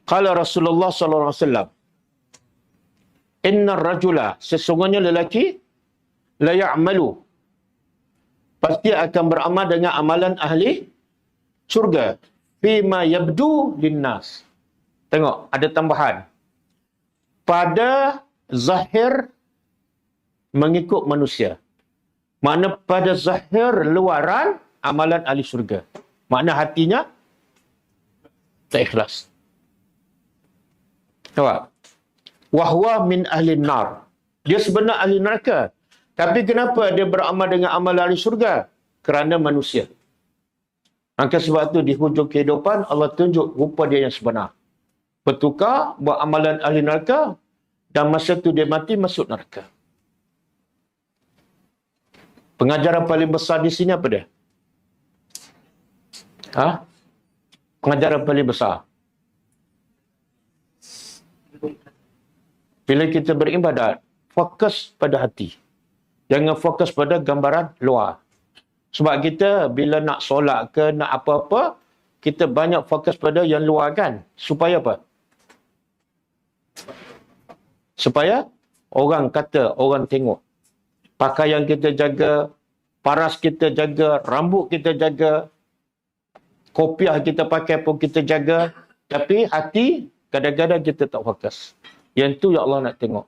Qala Rasulullah sallallahu alaihi wasallam, inna rajula, sesungguhnya lelaki, la ya'malu, pasti akan beramal dengan amalan ahli syurga, fima yabdu linnas. Tengok, ada tambahan. Pada zahir mengikut manusia. Makna pada zahir luaran amalan ahli syurga. Makna hatinya tak ikhlas. Nampak? Wahwa min ahli nar. Dia sebenar ahli neraka. Tapi kenapa dia beramal dengan amal ahli syurga? Kerana manusia. Maka sebab tu di hujung kehidupan Allah tunjuk rupa dia yang sebenar. Bertukar buat amalan ahli neraka dan masa tu dia mati masuk neraka. Pengajaran paling besar di sini apa dia? Pengajaran paling besar. Bila kita beribadat, fokus pada hati. Jangan fokus pada gambaran luar. Sebab kita bila nak solat ke, nak apa-apa, kita banyak fokus pada yang luar kan. Supaya apa? Supaya orang kata, orang tengok. Pakaian kita jaga, paras kita jaga, rambut kita jaga, kopiah kita pakai pun kita jaga. Tapi hati, kadang-kadang kita tak fokus. Yang tu ya Allah nak tengok.